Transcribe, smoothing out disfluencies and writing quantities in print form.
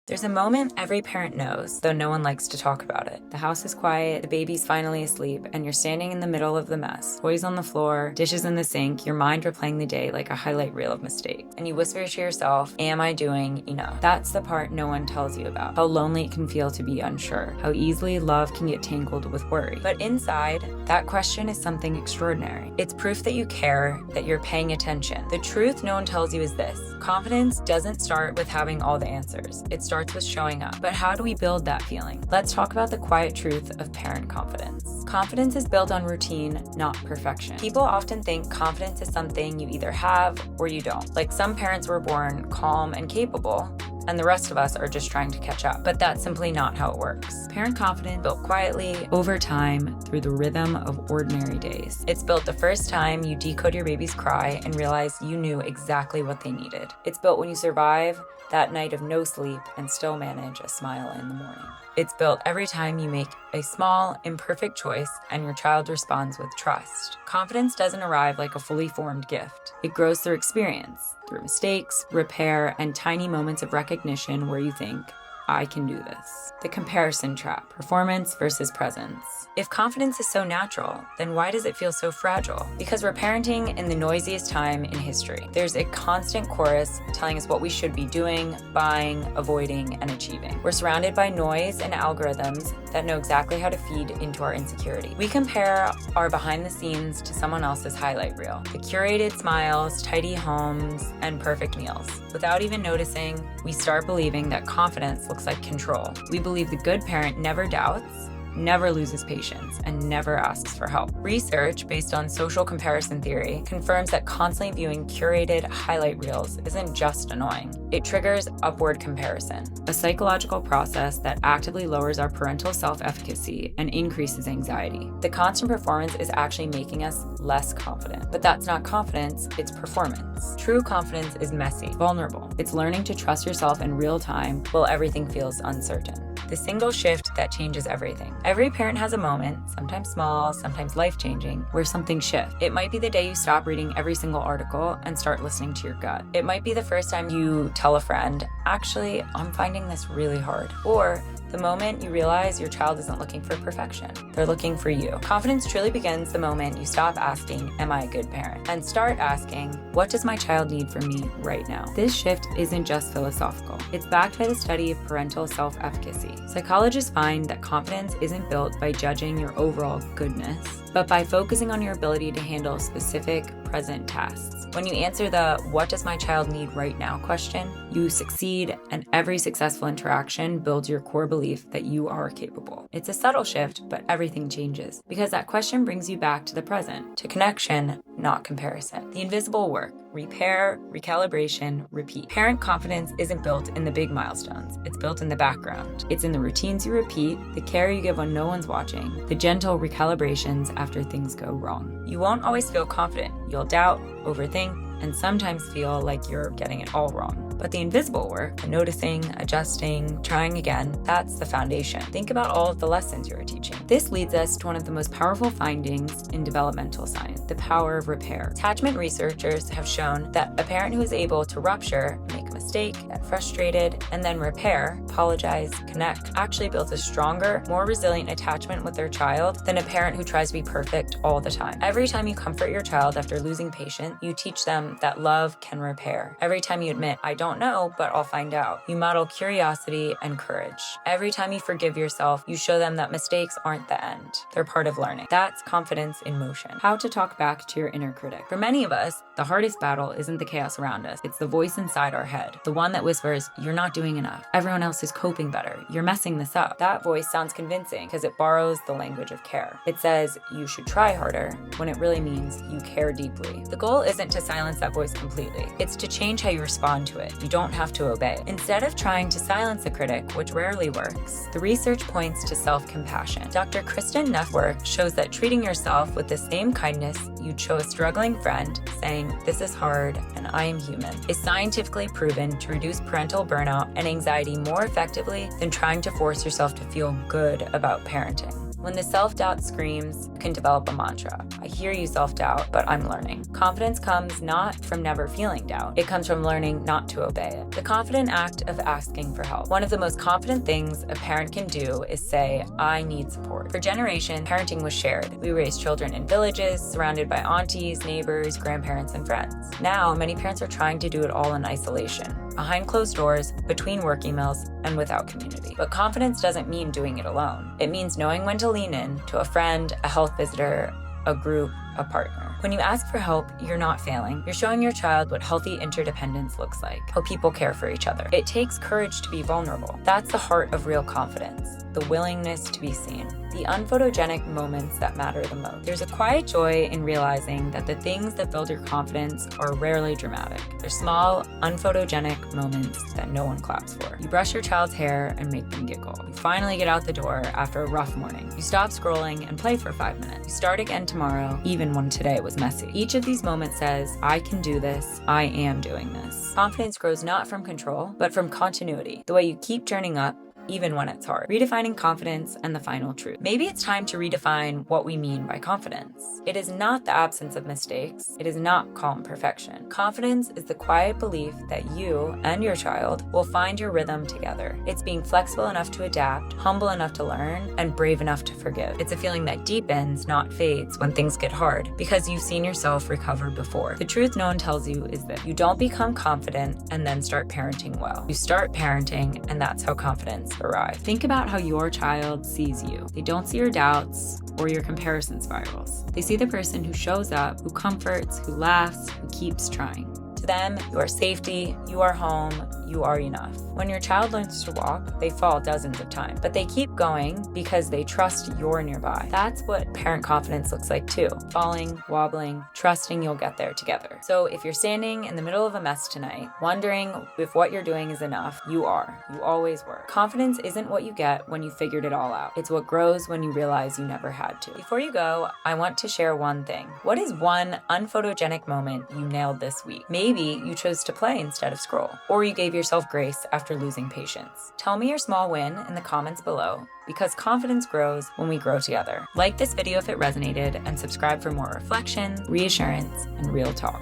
There's a moment every parent knows, though no one likes to talk about it. The house is quiet, the baby's finally asleep, and you're standing in the middle of the mess. Toys on the floor, dishes in the sink, your mind replaying the day like a highlight reel of mistakes. And you whisper to yourself, am I doing enough? That's the part no one tells you about. How lonely it can feel to be unsure. How easily love can get tangled with worry. But inside, that question is something extraordinary. It's proof that you care, that you're paying attention. The truth no one tells you is this. Confidence doesn't start with having all the answers. It starts with showing up. But how do we build that feeling? Let's talk about the quiet truth of parent confidence. Confidence is built on routine, not perfection. People often think confidence is something you either have or you don't. Like some parents were born calm and capable, and the rest of us are just trying to catch up. But that's simply not how it works. Parent confidence built quietly, over time, through the rhythm of ordinary days. It's built the first time you decode your baby's cry and realize you knew exactly what they needed. It's built when you survive that night of no sleep and still manage a smile in the morning. It's built every time you make a small, imperfect choice and your child responds with trust. Confidence doesn't arrive like a fully formed gift. It grows through experience, through mistakes, repair, and tiny moments of recognition where you think, I can do this. The comparison trap, performance versus presence. If confidence is so natural, then why does it feel so fragile? Because we're parenting in the noisiest time in history. There's a constant chorus telling us what we should be doing, buying, avoiding, and achieving. We're surrounded by noise and algorithms that know exactly how to feed into our insecurity. We compare our behind the scenes to someone else's highlight reel. The curated smiles, tidy homes, and perfect meals. Without even noticing, we start believing that confidence looks like control. We believe the good parent never doubts, never loses patience, and never asks for help. Research based on social comparison theory confirms that constantly viewing curated highlight reels isn't just annoying. It triggers upward comparison, a psychological process that actively lowers our parental self-efficacy and increases anxiety. The constant performance is actually making us less confident. But that's not confidence, it's performance. True confidence is messy, vulnerable. It's learning to trust yourself in real time while everything feels uncertain. The single shift that changes everything. Every parent has a moment, sometimes small, sometimes life-changing, where something shifts. It might be the day you stop reading every single article and start listening to your gut. It might be the first time you tell a friend, actually, I'm finding this really hard. Or the moment you realize your child isn't looking for perfection. They're looking for you. Confidence truly begins the moment you stop asking, am I a good parent? And start asking, what does my child need from me right now? This shift isn't just philosophical. It's backed by the study of parental self-efficacy. Psychologists find that confidence isn't built by judging your overall goodness, but by focusing on your ability to handle specific present tasks. When you answer the what does my child need right now question, you succeed, and every successful interaction builds your core belief that you are capable. It's a subtle shift, but everything changes because that question brings you back to the present, to connection, not comparison. The invisible work, repair, recalibration, repeat. Parent confidence isn't built in the big milestones. It's built in the background. It's in the routines you repeat, the care you give when no one's watching, the gentle recalibrations after things go wrong. You won't always feel confident. You'll doubt, overthink, and sometimes feel like you're getting it all wrong. But the invisible work, the noticing, adjusting, trying again, that's the foundation. Think about all of the lessons you're teaching. This leads us to one of the most powerful findings in developmental science, the power of repair. Attachment researchers have shown that a parent who is able to rupture, make a mistake, get frustrated, and then repair, apologize, connect, actually builds a stronger, more resilient attachment with their child than a parent who tries to be perfect all the time. Every time you comfort your child after losing patience, you teach them that love can repair. Every time you admit, I don't know, but I'll find out, you model curiosity and courage. Every time you forgive yourself, you show them that mistakes aren't the end. They're part of learning. That's confidence in motion. How to talk back to your inner critic. For many of us, the hardest battle isn't the chaos around us. It's the voice inside our head. The one that whispers, you're not doing enough. Everyone else is coping better. You're messing this up. That voice sounds convincing because it borrows the language of care. It says, you should try harder, when it really means you care deeply. The goal isn't to silence that voice completely. It's to change how you respond to it. You don't have to obey. Instead of trying to silence the critic, which rarely works, the research points to self-compassion. Dr. Kristen Neff's work shows that treating yourself with the same kindness you'd show a struggling friend, saying, this is hard and I am human, is scientifically proven to reduce parental burnout and anxiety more effectively than trying to force yourself to feel good about parenting. When the self-doubt screams, you can develop a mantra. I hear you, self-doubt, but I'm learning. Confidence comes not from never feeling doubt. It comes from learning not to obey it. The confident act of asking for help. One of the most confident things a parent can do is say, I need support. For generations, parenting was shared. We raised children in villages, surrounded by aunties, neighbors, grandparents, and friends. Now, many parents are trying to do it all in isolation, behind closed doors, between work emails, and without community. But confidence doesn't mean doing it alone. It means knowing when to lean in to a friend, a health visitor, a group, a partner. When you ask for help, you're not failing. You're showing your child what healthy interdependence looks like, how people care for each other. It takes courage to be vulnerable. That's the heart of real confidence, the willingness to be seen. The unphotogenic moments that matter the most. There's a quiet joy in realizing that the things that build your confidence are rarely dramatic. They're small, unphotogenic moments that no one claps for. You brush your child's hair and make them giggle. You finally get out the door after a rough morning. You stop scrolling and play for 5 minutes. You start again tomorrow, even when today was messy. Each of these moments says, I can do this, I am doing this. Confidence grows not from control, but from continuity. The way you keep turning up, even when it's hard. Redefining confidence and the final truth. Maybe it's time to redefine what we mean by confidence. It is not the absence of mistakes. It is not calm perfection. Confidence is the quiet belief that you and your child will find your rhythm together. It's being flexible enough to adapt, humble enough to learn, and brave enough to forgive. It's a feeling that deepens, not fades, when things get hard, because you've seen yourself recover before. The truth no one tells you is that you don't become confident and then start parenting well. You start parenting, and that's how confidence arrive. Think about how your child sees you. They don't see your doubts or your comparison spirals. They see the person who shows up, who comforts, who laughs, who keeps trying. To them, you are safety, you are home, you are enough. When your child learns to walk, they fall dozens of times, but they keep going because they trust you're nearby. That's what parent confidence looks like too. Falling, wobbling, trusting you'll get there together. So if you're standing in the middle of a mess tonight, wondering if what you're doing is enough, you are. You always were. Confidence isn't what you get when you figured it all out. It's what grows when you realize you never had to. Before you go, I want to share one thing. What is one unphotogenic moment you nailed this week? Maybe you chose to play instead of scroll, or you gave yourself grace after losing patience. Tell me your small win in the comments below, because confidence grows when we grow together. Like this video if it resonated, and subscribe for more reflection, reassurance, and real talk.